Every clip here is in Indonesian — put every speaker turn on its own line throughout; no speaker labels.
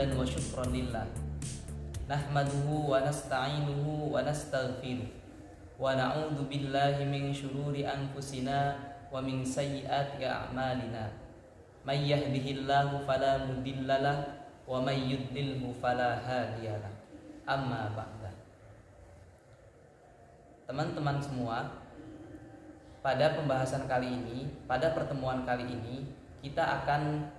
hamdan wa syukran lillah. Nahmaduhu wa nasta'inuhu wa nastaghfiruh. Wa na'udzu billahi min syururi anfusina wa min sayyiati a'malina. May yahdihillahu fala mudhillalah wa may yudlilhu fala hadiyalah. Amma ba'da. Teman-teman semua, pada pembahasan kali ini, pada pertemuan kali ini, kita akan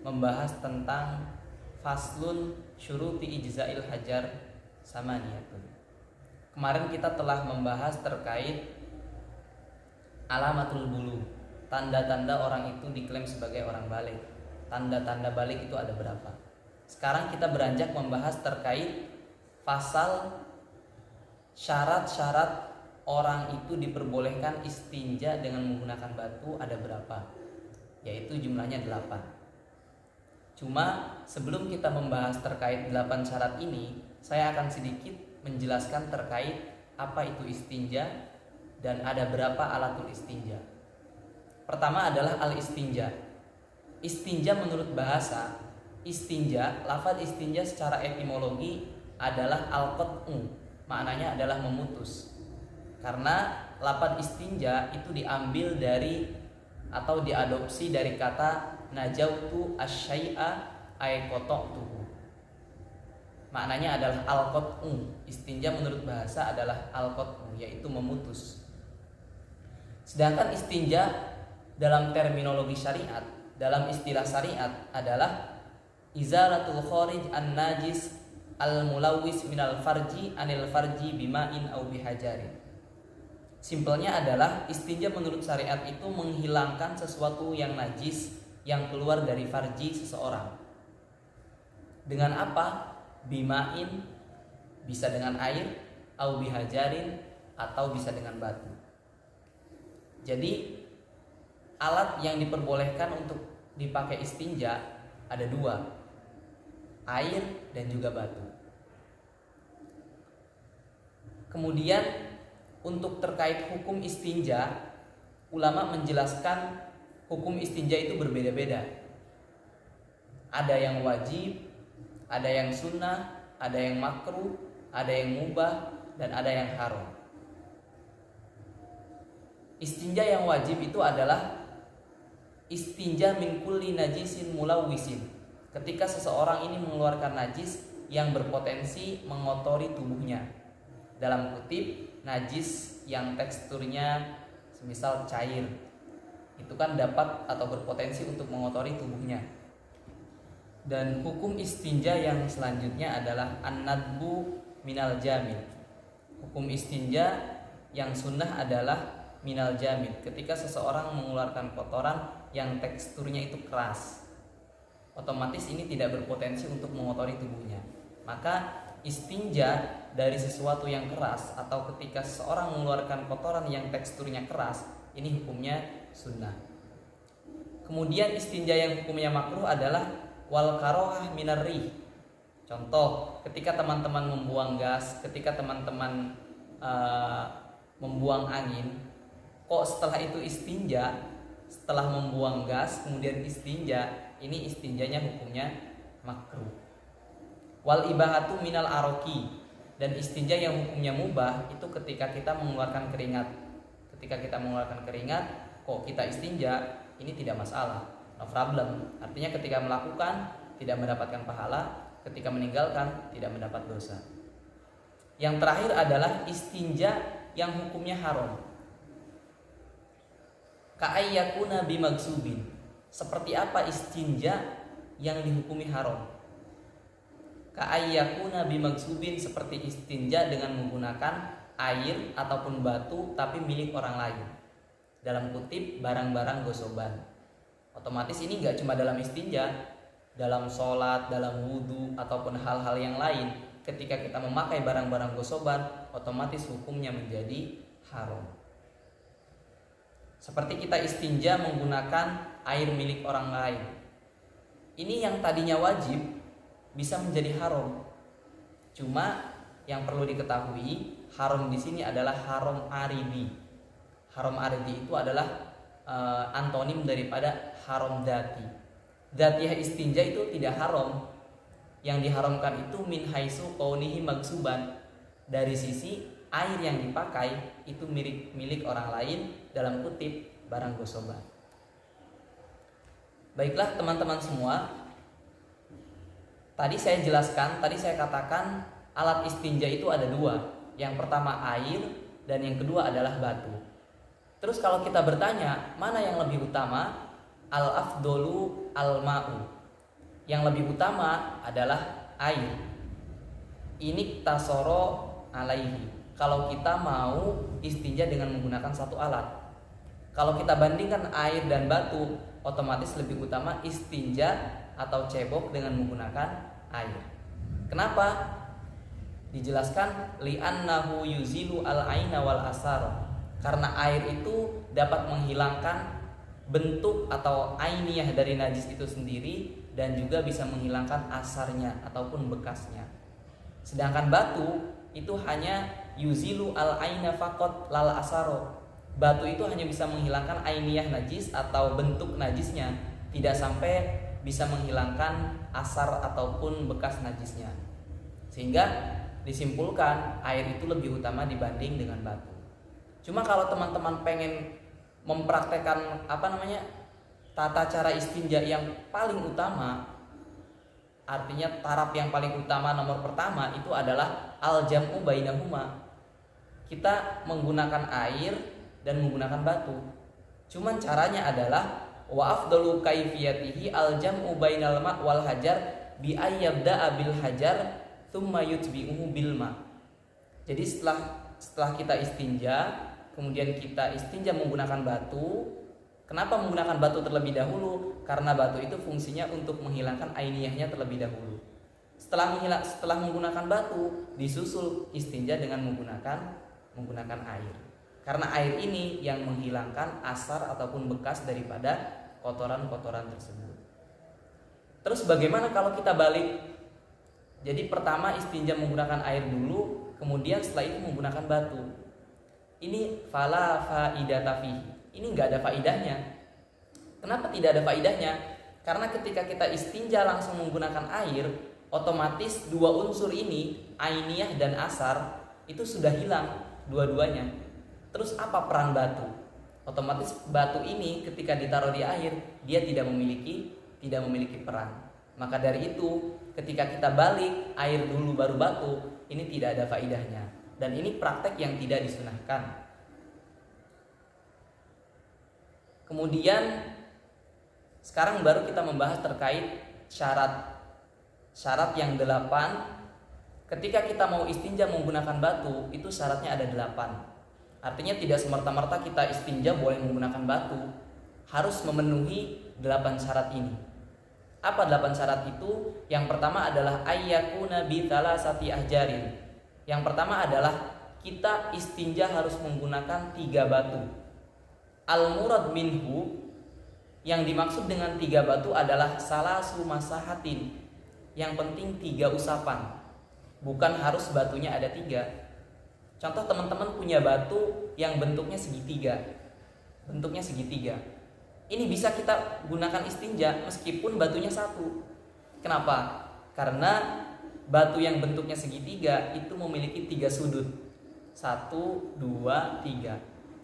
membahas tentang faslun syuruti ijza'il hajar samaniyatun. Kemarin kita telah membahas terkait alamatul bulugh, tanda-tanda orang itu diklaim sebagai orang baligh. Tanda-tanda baligh itu ada berapa? Sekarang kita beranjak membahas terkait pasal syarat-syarat orang itu diperbolehkan istinja dengan menggunakan batu ada berapa? Yaitu jumlahnya 8. Cuma sebelum kita membahas terkait 8 syarat ini, saya akan sedikit menjelaskan terkait apa itu istinja dan ada berapa alatul istinja. Pertama adalah al-istinja. Istinja menurut bahasa, istinja, lafaz istinja secara etimologi adalah al-qat'u, maknanya adalah memutus. Karena lafaz istinja itu diambil dari atau diadopsi dari kata najautu asyai'a ay qata'tuhu. Maknanya adalah al-qat'u. Istinja menurut bahasa adalah al-qat'u, yaitu memutus. Sedangkan istinja dalam terminologi syariat, dalam istilah syariat adalah izalatul kharij an-najis al-mulawwis minal farji anil farji bima'in au bihajarin. Simpelnya adalah istinja menurut syariat itu menghilangkan sesuatu yang najis yang keluar dari farji seseorang. Dengan apa? Bima'in, bisa dengan air, au bihajarin, atau bisa dengan batu. Jadi alat yang diperbolehkan untuk dipakai istinja ada 2, air dan juga batu. Kemudian untuk terkait hukum istinja, ulama menjelaskan hukum istinja itu berbeda-beda. Ada yang wajib, ada yang sunnah, ada yang makruh, ada yang mubah, dan ada yang haram. Istinja yang wajib itu adalah istinja min kulli najisin mulawwisin. Ketika seseorang ini mengeluarkan najis yang berpotensi mengotori tubuhnya. Dalam kutip, najis yang teksturnya semisal cair, itu kan dapat atau berpotensi untuk mengotori tubuhnya. Dan hukum istinja yang selanjutnya adalah an-nadbu minal jamil. Hukum istinja yang sunnah adalah minal jamil, ketika seseorang mengeluarkan kotoran yang teksturnya itu keras, otomatis ini tidak berpotensi untuk mengotori tubuhnya. Maka istinja dari sesuatu yang keras atau ketika seseorang mengeluarkan kotoran yang teksturnya keras, ini hukumnya sunnah. Kemudian istinja yang hukumnya makruh adalah wal karohah minar rih. Contoh, ketika teman-teman membuang gas, ketika teman-teman membuang angin, kok setelah itu istinja, setelah membuang gas kemudian istinja, ini istinjanya hukumnya makruh. Wal ibahatu minal aroki, dan istinja yang hukumnya mubah itu ketika kita mengeluarkan keringat. Ketika kita mengeluarkan keringat, kok kita istinja, ini tidak masalah, no problem. Artinya ketika melakukan tidak mendapatkan pahala, ketika meninggalkan tidak mendapat dosa. Yang terakhir adalah istinja yang hukumnya haram. Ka'ayyakuna bimagsubin. Seperti apa istinja yang dihukumi haram? Ka'ayyakuna bimagsubin, seperti istinja dengan menggunakan air ataupun batu tapi milik orang lain. Dalam kutip barang-barang gosoban. Otomatis ini gak cuma dalam istinja, dalam sholat, dalam wudhu, ataupun hal-hal yang lain. Ketika kita memakai barang-barang gosoban, otomatis hukumnya menjadi haram. Seperti kita istinja menggunakan air milik orang lain. Ini yang tadinya wajib bisa menjadi haram. Cuma yang perlu diketahui, haram di sini adalah haram aridi. Haram aridi itu adalah antonim daripada haram dati. Datiyah istinja itu tidak haram, Yang diharamkan itu min haitsu kaunihi magsuban, dari sisi air yang dipakai itu milik orang lain, dalam kutip barang gosoban. Baiklah teman-teman semua, tadi saya katakan alat istinja itu ada dua. Yang pertama air dan yang kedua adalah batu. Terus kalau kita bertanya mana yang lebih utama, al-afdolu al-ma'u, yang lebih utama adalah air. Ini tasoro alaihi, kalau kita mau istinja dengan menggunakan satu alat. Kalau kita bandingkan air dan batu, otomatis lebih utama istinja atau cebok dengan menggunakan air. Kenapa? Dijelaskan li'annahu yuzilu al-aina wal asar. Karena air itu dapat menghilangkan bentuk atau ainiyah dari najis itu sendiri, dan juga bisa menghilangkan asarnya ataupun bekasnya. Sedangkan batu itu hanya yuzilu al-aina faqat lal asaro. Batu itu hanya bisa menghilangkan ainiyah najis atau bentuk najisnya, tidak sampai bisa menghilangkan asar ataupun bekas najisnya. Sehingga disimpulkan air itu lebih utama dibanding dengan batu. Cuma kalau teman-teman pengen mempraktekkan tata cara istinja yang paling utama, artinya taraf yang paling utama nomor pertama itu adalah al-jam'u bainahuma. Kita menggunakan air dan menggunakan batu. Cuman caranya adalah wa afdalu kaifiyatihi al-jam'u bainal ma' wal hajar bi ayyabda'a bil hajar thumma yutbi'uhu bil ma'. Jadi setelah kita istinja, kemudian kita istinja menggunakan batu. Kenapa menggunakan batu terlebih dahulu? Karena batu itu fungsinya untuk menghilangkan ainiyahnya terlebih dahulu. Setelah menggunakan batu, disusul istinja dengan menggunakan air. Karena air ini yang menghilangkan asar ataupun bekas daripada kotoran-kotoran tersebut. Terus bagaimana kalau kita balik? Jadi pertama istinja menggunakan air dulu, kemudian setelah itu menggunakan batu. Ini fala faidata fihi. Ini enggak ada faidahnya. Kenapa tidak ada faidahnya? Karena ketika kita istinja langsung menggunakan air, otomatis dua unsur ini, ainiyah dan asar, itu sudah hilang dua-duanya. Terus apa peran batu? Otomatis batu ini ketika ditaruh di air, dia tidak memiliki peran. Maka dari itu, ketika kita balik air dulu baru batu, ini tidak ada faidahnya. Dan ini praktek yang tidak disunahkan. Kemudian sekarang baru kita membahas terkait syarat yang 8. Ketika kita mau istinja menggunakan batu, itu syaratnya ada 8. Artinya tidak semerta-merta kita istinja boleh menggunakan batu, harus memenuhi 8 syarat ini. Apa 8 syarat itu? Yang pertama adalah ayyakuna bi thalathati ahjarin. Yang pertama adalah kita istinja harus menggunakan 3 batu. Al-murad minhu, yang dimaksud dengan 3 batu adalah salasu masahatin. Yang penting 3 usapan. Bukan harus batunya ada 3. Contoh teman-teman punya batu yang bentuknya segitiga. Ini bisa kita gunakan istinja meskipun batunya 1. Kenapa? Karena batu yang bentuknya segitiga itu memiliki 3 sudut. 1, 2, 3.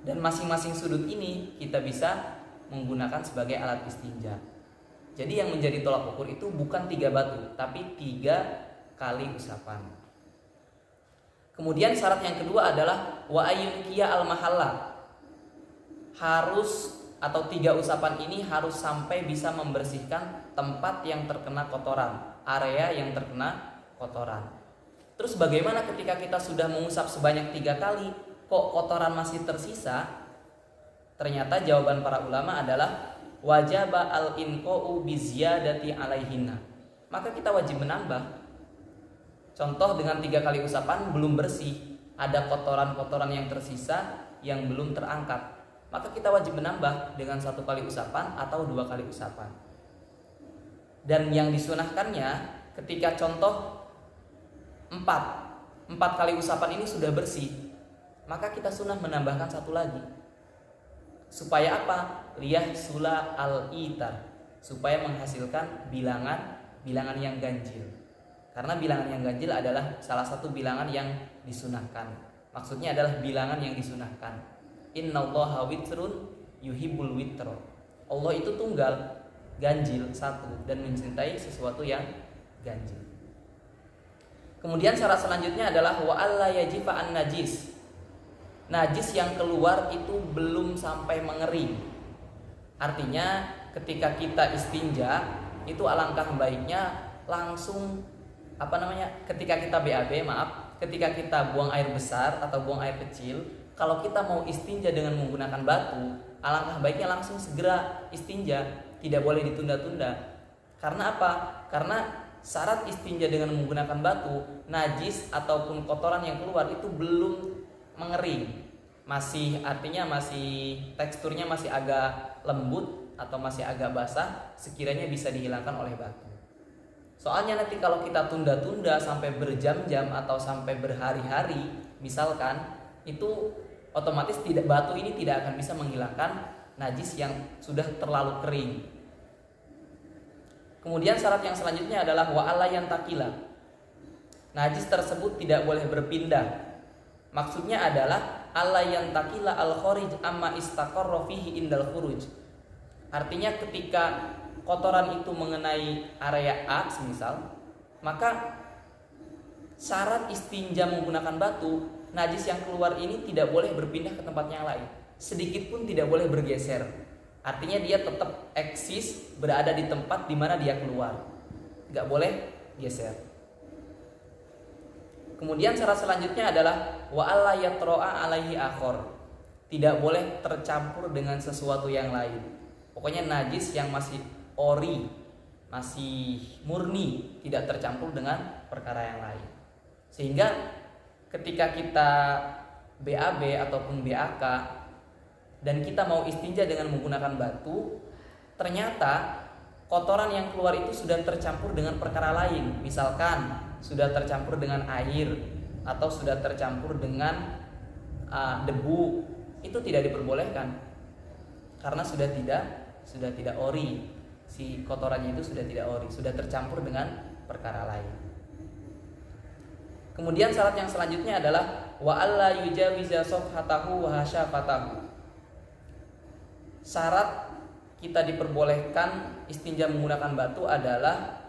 Dan masing-masing sudut ini kita bisa menggunakan sebagai alat istinja. Jadi yang menjadi tolak ukur itu bukan 3 batu, tapi 3 kali usapan. Kemudian syarat yang kedua adalah wa ayyunkiya al-mahalla. Harus atau 3 usapan ini harus sampai bisa membersihkan tempat yang terkena kotoran, area yang terkena kotoran. Terus bagaimana ketika kita sudah mengusap sebanyak 3 kali, kok kotoran masih tersisa? Ternyata jawaban para ulama adalah wajaba al-inqa'u bi ziyadati alaihinna. Maka kita wajib menambah. Contoh dengan 3 kali usapan belum bersih, ada kotoran-kotoran yang tersisa yang belum terangkat, maka kita wajib menambah dengan 1 kali usapan atau 2 kali usapan. Dan yang disunahkannya ketika contoh 4 kali usapan ini sudah bersih, maka kita sunah menambahkan 1 lagi. Supaya apa? Liyah sula al-itar, supaya menghasilkan bilangan yang ganjil. Karena bilangan yang ganjil adalah salah satu bilangan yang disunahkan. Maksudnya adalah bilangan yang disunahkan. Innallaha witrun yuhibbul witro. Allah itu tunggal, ganjil, satu, dan mencintai sesuatu yang ganjil. Kemudian syarat selanjutnya adalah wa alla yajifa an najis. Najis yang keluar itu belum sampai mengering. Artinya ketika kita istinja itu alangkah baiknya langsung ketika kita BAB, ketika kita buang air besar atau buang air kecil, kalau kita mau istinja dengan menggunakan batu, alangkah baiknya langsung segera istinja, tidak boleh ditunda-tunda. Karena apa? Karena syarat istinja dengan menggunakan batu, najis ataupun kotoran yang keluar itu belum mengering. Artinya teksturnya masih agak lembut atau masih agak basah, sekiranya bisa dihilangkan oleh batu. Soalnya nanti kalau kita tunda-tunda sampai berjam-jam atau sampai berhari-hari, misalkan, itu otomatis batu ini tidak akan bisa menghilangkan najis yang sudah terlalu kering. Kemudian syarat yang selanjutnya adalah wa alla yantakila. Najis tersebut tidak boleh berpindah. Maksudnya adalah alla yantakila al-kharij amma istaqarra fihi indal khuruj. Artinya ketika kotoran itu mengenai area A semisal, maka syarat istinja menggunakan batu, najis yang keluar ini tidak boleh berpindah ke tempat yang lain, sedikit pun tidak boleh bergeser. Artinya dia tetap eksis, berada di tempat di mana dia keluar, nggak boleh geser. Kemudian syarat selanjutnya adalah wa alla yatro'a alaihi akhor. Tidak boleh tercampur dengan sesuatu yang lain. Pokoknya najis yang masih ori, masih murni, tidak tercampur dengan perkara yang lain. Sehingga ketika kita BAB ataupun BAK dan kita mau istinja dengan menggunakan batu, ternyata kotoran yang keluar itu sudah tercampur dengan perkara lain. Misalkan sudah tercampur dengan air atau sudah tercampur dengan debu, itu tidak diperbolehkan karena sudah tidak ori. Si kotorannya itu sudah tidak ori, sudah tercampur dengan perkara lain. Kemudian syarat yang selanjutnya adalah wa alla yujawiza safhatahu wa hasyafatahu. Syarat kita diperbolehkan istinja menggunakan batu adalah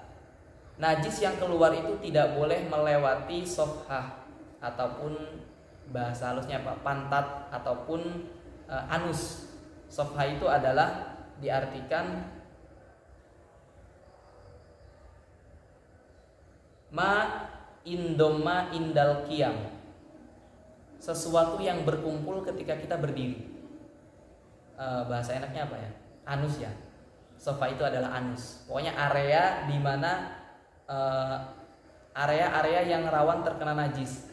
najis yang keluar itu tidak boleh melewati safhah ataupun bahasa halusnya pantat ataupun anus. Safhah itu adalah diartikan ma indoma indal qiyam, sesuatu yang berkumpul ketika kita berdiri. Bahasa enaknya apa ya? Anus ya. Sofa itu adalah anus. Pokoknya area di mana area-area yang rawan terkena najis.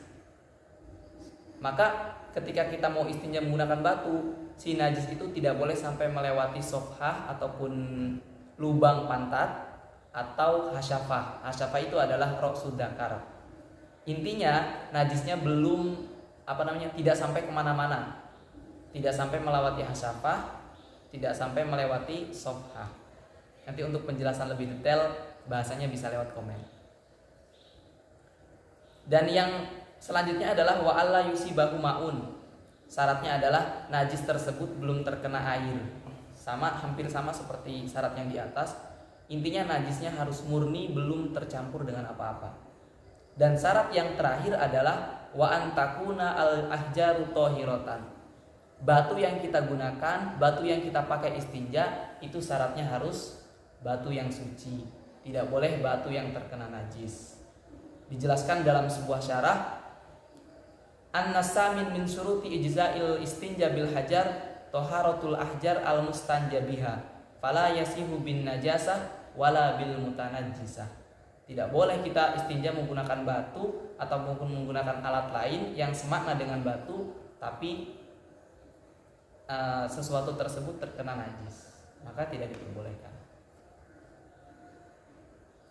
Maka ketika kita mau istinja menggunakan batu, si najis itu tidak boleh sampai melewati sofhah ataupun lubang pantat atau hasyafah. Hasyafah itu adalah ra'sud dzakar. Intinya najisnya belum tidak sampai kemana-mana, tidak sampai melewati hasyafah, tidak sampai melewati sofhah. Nanti untuk penjelasan lebih detail bahasanya bisa lewat komen. Dan yang selanjutnya adalah wa alla yusibahu maun. Syaratnya adalah najis tersebut belum terkena air. Hampir sama seperti syarat yang di atas. Intinya najisnya harus murni, belum tercampur dengan apa-apa. Dan syarat yang terakhir adalah wa antakuna al ahjaru thahiratan. Batu yang kita gunakan, batu yang kita pakai istinja, itu syaratnya harus batu yang suci. Tidak boleh batu yang terkena najis. Dijelaskan dalam sebuah syarah, an-nasamin min syuruti ijza'il istinja bil hajar taharatul ahjar al mustanja biha fala yasihu bin najasah wala bil mutanajjisah. Tidak boleh kita istinja menggunakan batu ataupun menggunakan alat lain yang semakna dengan batu, tapi sesuatu tersebut terkena najis, maka tidak diperbolehkan.